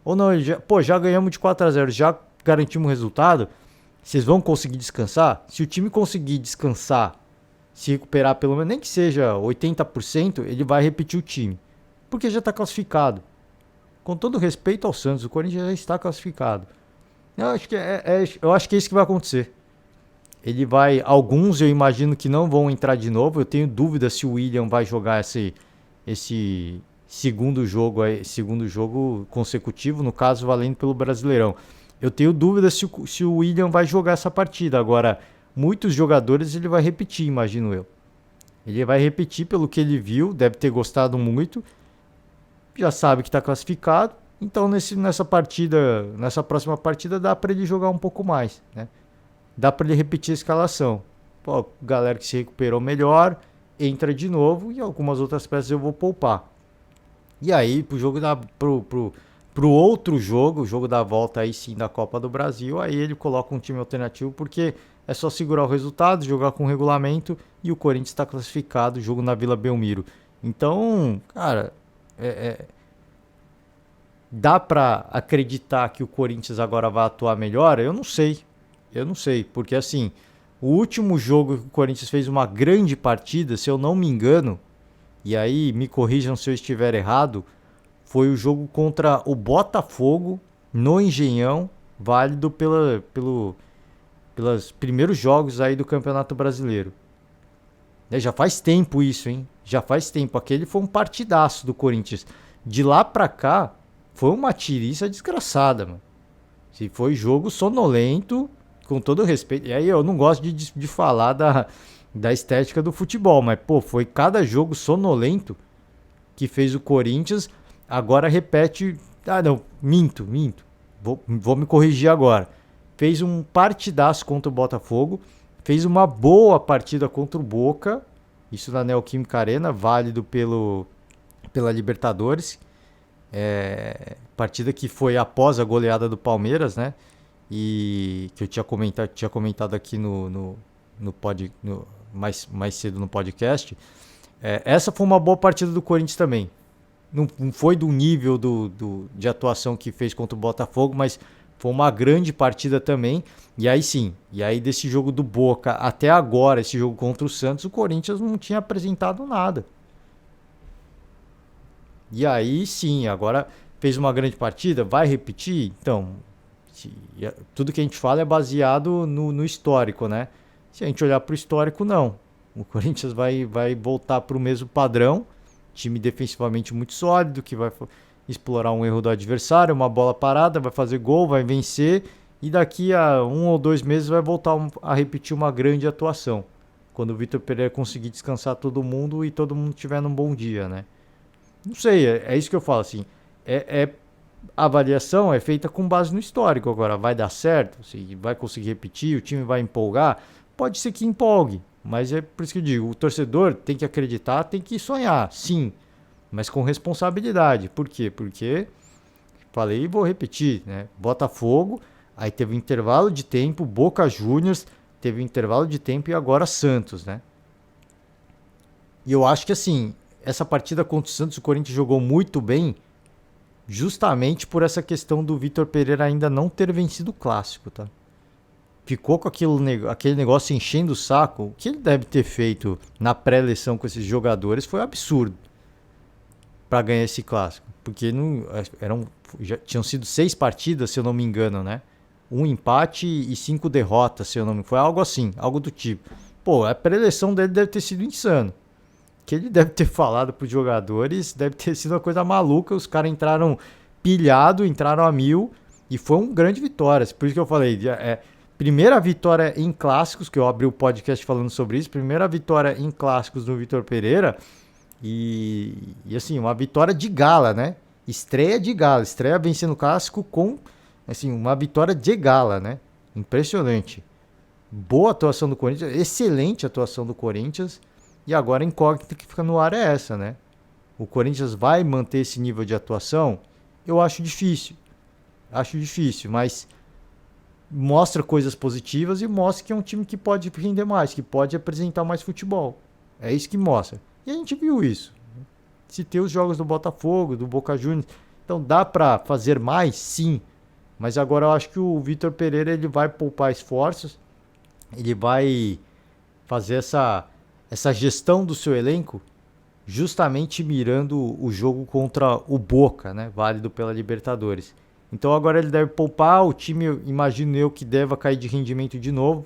Ou não, já ganhamos de 4-0, já garantimos o resultado, vocês vão conseguir descansar? Se o time conseguir descansar, se recuperar pelo menos, nem que seja 80%, ele vai repetir o time. Porque já está classificado. Com todo respeito ao Santos, o Corinthians já está classificado. Eu acho que eu acho que é isso que vai acontecer. Ele vai. Alguns eu imagino que não vão entrar de novo. Eu tenho dúvida se o William vai jogar esse segundo jogo consecutivo, no caso valendo pelo Brasileirão. Eu tenho dúvida se o William vai jogar essa partida. Agora, muitos jogadores ele vai repetir, imagino eu. Ele vai repetir pelo que ele viu, deve ter gostado muito. Já sabe que está classificado. Então nessa próxima partida dá para ele jogar um pouco mais, né? Dá para ele repetir a escalação. Pô, galera que se recuperou melhor, entra de novo e algumas outras peças eu vou poupar. E aí pro outro jogo, o jogo da volta aí sim da Copa do Brasil, aí ele coloca um time alternativo porque é só segurar o resultado, jogar com o regulamento e o Corinthians está classificado, jogo na Vila Belmiro. Então, cara, dá para acreditar que o Corinthians agora vai atuar melhor? Eu não sei. Eu não sei, porque assim, o último jogo que o Corinthians fez uma grande partida, se eu não me engano, e aí me corrijam se eu estiver errado, foi o jogo contra o Botafogo no Engenhão, válido pelos primeiros jogos aí do Campeonato Brasileiro. Já faz tempo isso, hein? Já faz tempo. Aquele foi um partidaço do Corinthians. De lá pra cá, foi uma tiriça desgraçada, mano. Se foi jogo sonolento, com todo respeito. E aí eu não gosto de falar da estética do futebol, mas pô, foi cada jogo sonolento que fez o Corinthians. Agora repete. Ah, não, minto. Vou me corrigir agora. Fez um partidaço contra o Botafogo. Fez uma boa partida contra o Boca. Isso na Neoquímica Arena, válido pela Libertadores. Partida que foi após a goleada do Palmeiras, né? E que eu tinha comentado aqui mais cedo no podcast. Essa foi uma boa partida do Corinthians também. Não foi do nível de atuação que fez contra o Botafogo, mas foi uma grande partida também. E aí sim, desse jogo do Boca até agora, esse jogo contra o Santos, o Corinthians não tinha apresentado nada. E aí sim, agora fez uma grande partida, vai repetir? Então, tudo que a gente fala é baseado no histórico, né? Se a gente olhar para o histórico, não. O Corinthians vai voltar para o mesmo padrão, time defensivamente muito sólido, que vai explorar um erro do adversário, uma bola parada, vai fazer gol, vai vencer, e daqui a 1 ou 2 meses vai voltar a repetir uma grande atuação. Quando o Vitor Pereira conseguir descansar todo mundo e todo mundo tiver num bom dia, né? Não sei, é isso que eu falo, assim. A avaliação é feita com base no histórico. Agora, vai dar certo? Se vai conseguir repetir? O time vai empolgar? Pode ser que empolgue, mas é por isso que eu digo, o torcedor tem que acreditar, tem que sonhar, sim, mas com responsabilidade. Por quê? Porque, falei e vou repetir, né? Botafogo, aí teve um intervalo de tempo, Boca Juniors, teve um intervalo de tempo e agora Santos, né? E eu acho que assim, essa partida contra o Santos, o Corinthians jogou muito bem, justamente por essa questão do Vitor Pereira ainda não ter vencido o clássico, tá? Ficou com aquele negócio enchendo o saco. O que ele deve ter feito na pré-eleição com esses jogadores foi absurdo para ganhar esse clássico. Porque já tinham sido 6 partidas, se eu não me engano, né? 1 empate e 5 derrotas, se eu não me engano. Foi algo assim, algo do tipo. Pô, a pré-eleição dele deve ter sido insano. O que ele deve ter falado para os jogadores deve ter sido uma coisa maluca. Os caras entraram pilhado, entraram a 1000 e foi uma grande vitória. Por isso que eu falei, primeira vitória em clássicos, que eu abri o podcast falando sobre isso, primeira vitória em clássicos do Vitor Pereira e assim, uma vitória de gala, né? Estreia de gala, estreia vencendo o clássico com assim, uma vitória de gala, né? Impressionante. Boa atuação do Corinthians, excelente atuação do Corinthians. E agora a incógnita que fica no ar é essa, né? O Corinthians vai manter esse nível de atuação? Eu acho difícil. Mas mostra coisas positivas e mostra que é um time que pode render mais, que pode apresentar mais futebol. É isso que mostra. E a gente viu isso. Citei os jogos do Botafogo, do Boca Juniors. Então dá para fazer mais? Sim. Mas agora eu acho que o Vitor Pereira ele vai poupar esforços, ele vai fazer essa gestão do seu elenco justamente mirando o jogo contra o Boca, né? Válido pela Libertadores. Então agora ele deve poupar, o time, imagino eu, que deva cair de rendimento de novo,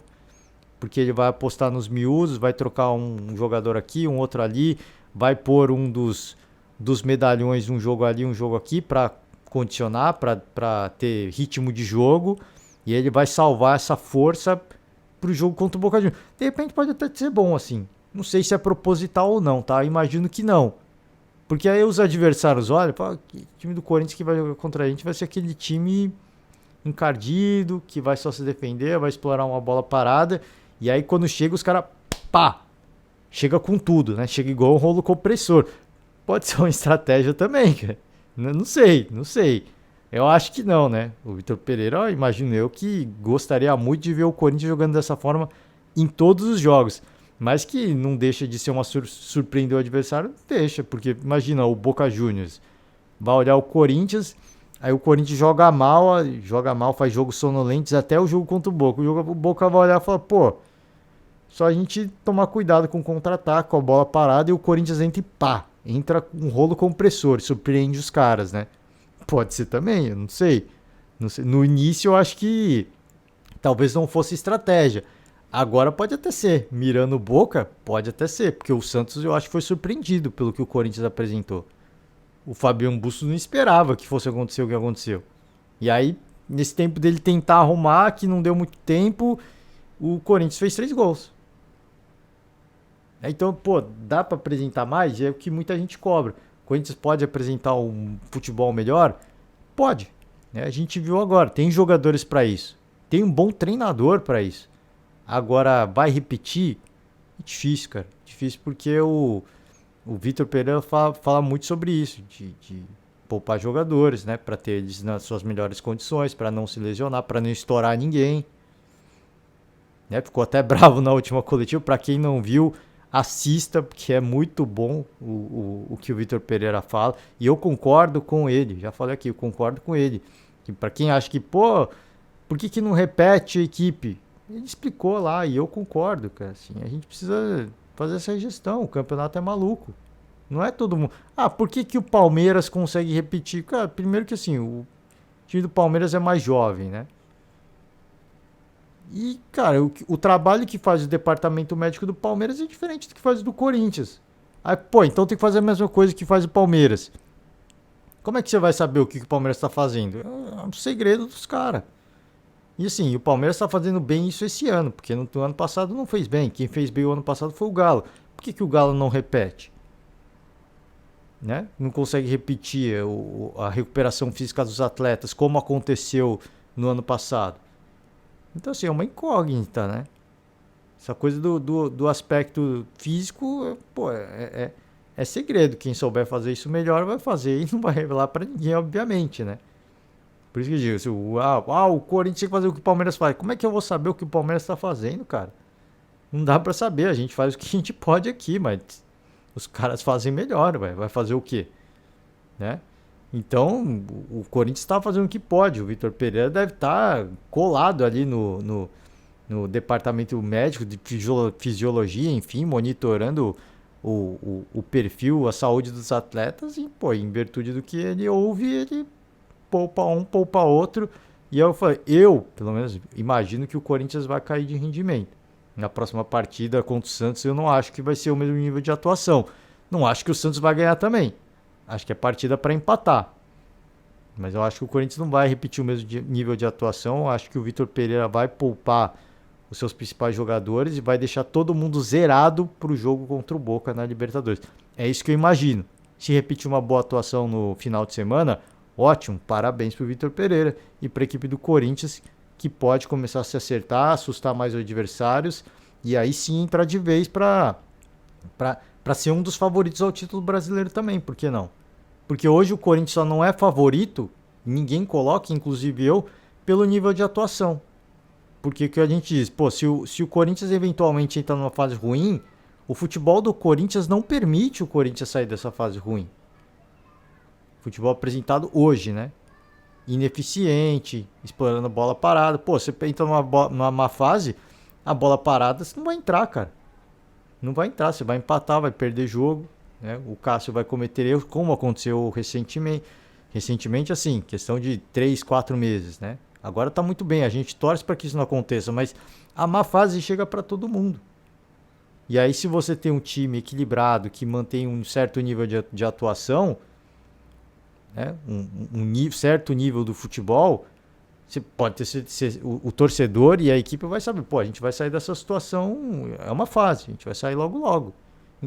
porque ele vai apostar nos miúdos, vai trocar um jogador aqui, um outro ali, vai pôr um dos medalhões, um jogo ali, um jogo aqui, para condicionar, para ter ritmo de jogo, e ele vai salvar essa força pro jogo contra o Boca Juniors. De repente pode até ser bom assim. Não sei se é proposital ou não, tá? Imagino que não. Porque aí os adversários olham, o time do Corinthians que vai jogar contra a gente vai ser aquele time encardido, que vai só se defender, vai explorar uma bola parada. E aí quando chega os caras, pá, chega com tudo, né? Chega igual um rolo compressor. Pode ser uma estratégia também, cara. Não sei, não sei. Eu acho que não, né? O Vitor Pereira, imagino eu, que gostaria muito de ver o Corinthians jogando dessa forma em todos os jogos. Mas que não deixa de ser uma surpreender o adversário, deixa. Porque imagina, o Boca Juniors vai olhar o Corinthians, aí o Corinthians joga mal, faz jogos sonolentes até o jogo contra o Boca. O Boca vai olhar e fala, pô, só a gente tomar cuidado com o contra-ataque, com a bola parada, e o Corinthians entra e pá, entra com um rolo compressor, surpreende os caras, né? Pode ser também, eu não sei. Não sei. No início eu acho que talvez não fosse estratégia. Agora pode até ser. Mirando o Boca, pode até ser. Porque o Santos eu acho que foi surpreendido pelo que o Corinthians apresentou. O Fabiano Bustos não esperava que fosse acontecer o que aconteceu. E aí, nesse tempo dele tentar arrumar, que não deu muito tempo, o Corinthians fez 3 gols. Então, pô, dá pra apresentar mais? É o que muita gente cobra. O Corinthians pode apresentar um futebol melhor? Pode. Né? A gente viu agora, tem jogadores pra isso. Tem um bom treinador pra isso. Agora, vai repetir? É difícil, cara. Difícil porque o Vitor Pereira fala muito sobre isso, de poupar jogadores, né? Pra ter eles nas suas melhores condições, pra não se lesionar, pra não estourar ninguém. Né? Ficou até bravo na última coletiva. Pra quem não viu, assista, porque é muito bom o que o Vitor Pereira fala. E eu concordo com ele. Já falei aqui, eu concordo com ele. Que pra quem acha que, pô, por que não repete a equipe? Ele explicou lá e eu concordo, cara. Assim, a gente precisa fazer essa gestão. O campeonato é maluco. Não é todo mundo. Ah, por que o Palmeiras consegue repetir? Cara, primeiro que assim, o time do Palmeiras é mais jovem, né? E, cara, o trabalho que faz o departamento médico do Palmeiras é diferente do que faz o do Corinthians. Aí, pô, então tem que fazer a mesma coisa que faz o Palmeiras. Como é que você vai saber o que o Palmeiras está fazendo? É um segredo dos caras. E assim, o Palmeiras está fazendo bem isso esse ano, porque no ano passado não fez bem. Quem fez bem o ano passado foi o Galo. Por que o Galo não repete? Né? Não consegue repetir a recuperação física dos atletas, como aconteceu no ano passado. Então, assim, é uma incógnita, né? Essa coisa do aspecto físico, pô, é segredo. Quem souber fazer isso melhor vai fazer e não vai revelar para ninguém, obviamente, né? Por isso que eu digo, assim, o Corinthians tem que fazer o que o Palmeiras faz. Como é que eu vou saber o que o Palmeiras está fazendo, cara? Não dá para saber. A gente faz o que a gente pode aqui, mas os caras fazem melhor, vai fazer o quê? Né? Então, o Corinthians está fazendo o que pode. O Vitor Pereira deve estar colado ali no departamento médico de fisiologia, enfim, monitorando o perfil, a saúde dos atletas. E, pô, em virtude do que ele ouve, ele poupa um, poupa outro. E eu falei, pelo menos, imagino que o Corinthians vai cair de rendimento. Na próxima partida contra o Santos, eu não acho que vai ser o mesmo nível de atuação. Não acho que o Santos vai ganhar também. Acho que é partida para empatar. Mas eu acho que o Corinthians não vai repetir o mesmo nível de atuação. Eu acho que o Vitor Pereira vai poupar os seus principais jogadores e vai deixar todo mundo zerado para o jogo contra o Boca na Libertadores. É isso que eu imagino. Se repetir uma boa atuação no final de semana, ótimo. Parabéns para o Vitor Pereira e para a equipe do Corinthians, que pode começar a se acertar, assustar mais os adversários e aí sim entrar de vez para ser um dos favoritos ao título brasileiro também, por que não? Porque hoje o Corinthians só não é favorito, ninguém coloca, inclusive eu, pelo nível de atuação. Porque que a gente diz, pô, se o Corinthians eventualmente entrar numa fase ruim, o futebol do Corinthians não permite o Corinthians sair dessa fase ruim. O Futebol apresentado hoje, né? Ineficiente, explorando a bola parada. Pô, você entra numa má fase, a bola parada você não vai entrar, cara. Não vai entrar, você vai empatar, vai perder jogo, né? O Cássio vai cometer erros, como aconteceu recentemente. Recentemente, assim, questão de 3, 4 meses, né? Agora tá muito bem, a gente torce para que isso não aconteça, mas a má fase chega para todo mundo. E aí, se você tem um time equilibrado, que mantém um certo nível de atuação, né? Certo nível do futebol, você pode ter o torcedor e a equipe vai saber, pô, a gente vai sair dessa situação, é uma fase, a gente vai sair logo logo.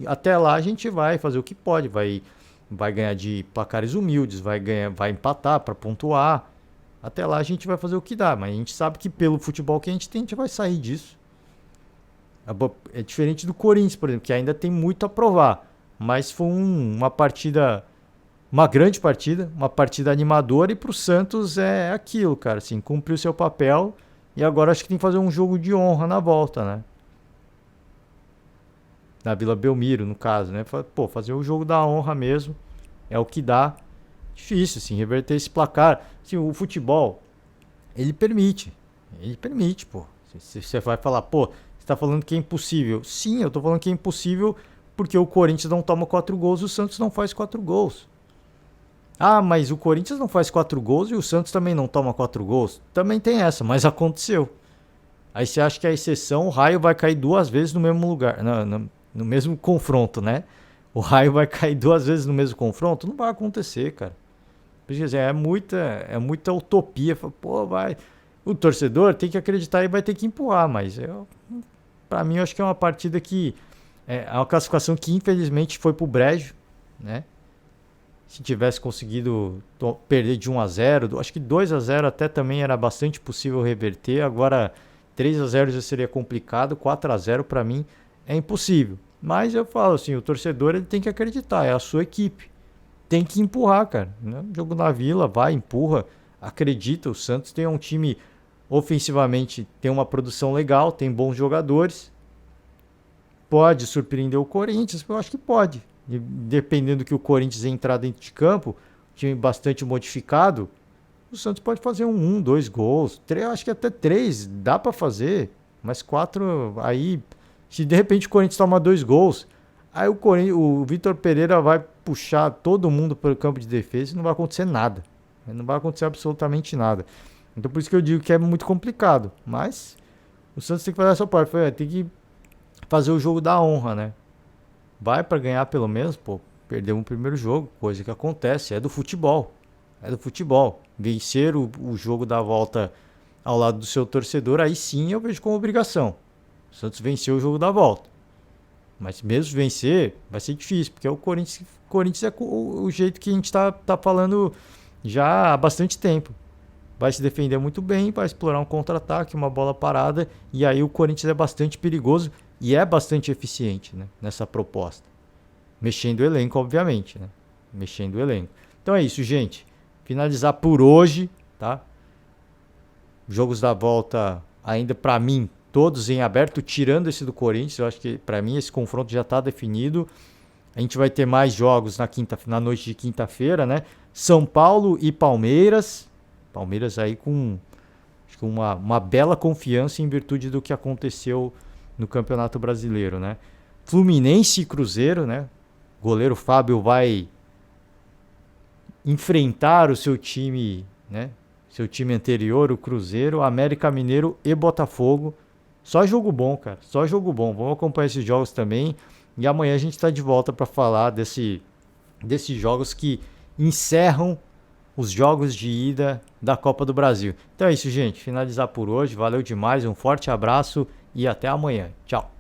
Até lá a gente vai fazer o que pode, vai ganhar de placares humildes, vai empatar para pontuar. Até lá a gente vai fazer o que dá, mas a gente sabe que pelo futebol que a gente tem, a gente vai sair disso. É diferente do Corinthians, por exemplo, que ainda tem muito a provar, mas foi uma partida, uma grande partida, uma partida animadora, e pro Santos é aquilo, cara, assim, cumpriu seu papel e agora acho que tem que fazer um jogo de honra na volta, né? Na Vila Belmiro, no caso, né? Pô, fazer o jogo da honra mesmo é o que dá. Difícil, assim, reverter esse placar. Assim, o futebol, ele permite, pô. Você vai falar, pô, você tá falando que é impossível. Sim, eu tô falando que é impossível porque o Corinthians não toma 4 gols e o Santos não faz 4 gols. Ah, mas o Corinthians não faz 4 gols e o Santos também não toma 4 gols. Também tem essa, mas aconteceu. Aí você acha que a exceção, o raio vai cair 2 vezes no mesmo lugar, no mesmo confronto, né? O raio vai cair 2 vezes no mesmo confronto? Não vai acontecer, cara. Porque assim, é muita utopia. Pô, vai. O torcedor tem que acreditar e vai ter que empurrar, mas pra mim eu acho que é uma partida que é uma classificação que infelizmente foi pro brejo, né? Se tivesse conseguido perder de 1-0, acho que 2-0 até também era bastante possível reverter. Agora 3-0 já seria complicado, 4-0 para mim é impossível. Mas eu falo assim, o torcedor ele tem que acreditar, é a sua equipe. Tem que empurrar, cara. Né? Jogo na Vila, vai, empurra, acredita. O Santos tem um time ofensivamente, tem uma produção legal, tem bons jogadores. Pode surpreender o Corinthians? Eu acho que pode. Dependendo do que o Corinthians entrar dentro de campo, time bastante modificado, o Santos pode fazer 2 gols, 3, acho que até 3 dá para fazer, mas 4 aí, se de repente o Corinthians toma 2 gols, aí o Vitor Pereira vai puxar todo mundo para o campo de defesa e não vai acontecer nada, não vai acontecer absolutamente nada. Então por isso que eu digo que é muito complicado, mas o Santos tem que fazer essa parte, tem que fazer o jogo da honra, né? Vai para ganhar pelo menos, pô, perdeu um primeiro jogo, coisa que acontece, é do futebol. É do futebol. Vencer o jogo da volta ao lado do seu torcedor, aí sim eu vejo como obrigação. O Santos venceu o jogo da volta. Mas mesmo vencer, vai ser difícil, porque o Corinthians é o jeito que a gente tá falando já há bastante tempo. Vai se defender muito bem, vai explorar um contra-ataque, uma bola parada, e aí o Corinthians é bastante perigoso e é bastante eficiente, né, nessa proposta. Mexendo o elenco, obviamente, né? Mexendo o elenco. Então é isso, gente. Finalizar por hoje, tá? Jogos da volta ainda para mim, todos em aberto, tirando esse do Corinthians. Eu acho que para mim esse confronto já está definido. A gente vai ter mais jogos na noite de quinta-feira, né? São Paulo e Palmeiras. Palmeiras aí com uma bela confiança em virtude do que aconteceu no Campeonato Brasileiro, né? Fluminense e Cruzeiro, né? O goleiro Fábio vai enfrentar o seu time, né? Seu time anterior, o Cruzeiro, América Mineiro e Botafogo. Só jogo bom, cara. Só jogo bom. Vamos acompanhar esses jogos também. E amanhã a gente está de volta para falar desses jogos que encerram os jogos de ida da Copa do Brasil. Então é isso, gente. Finalizar por hoje. Valeu demais. Um forte abraço e até amanhã. Tchau.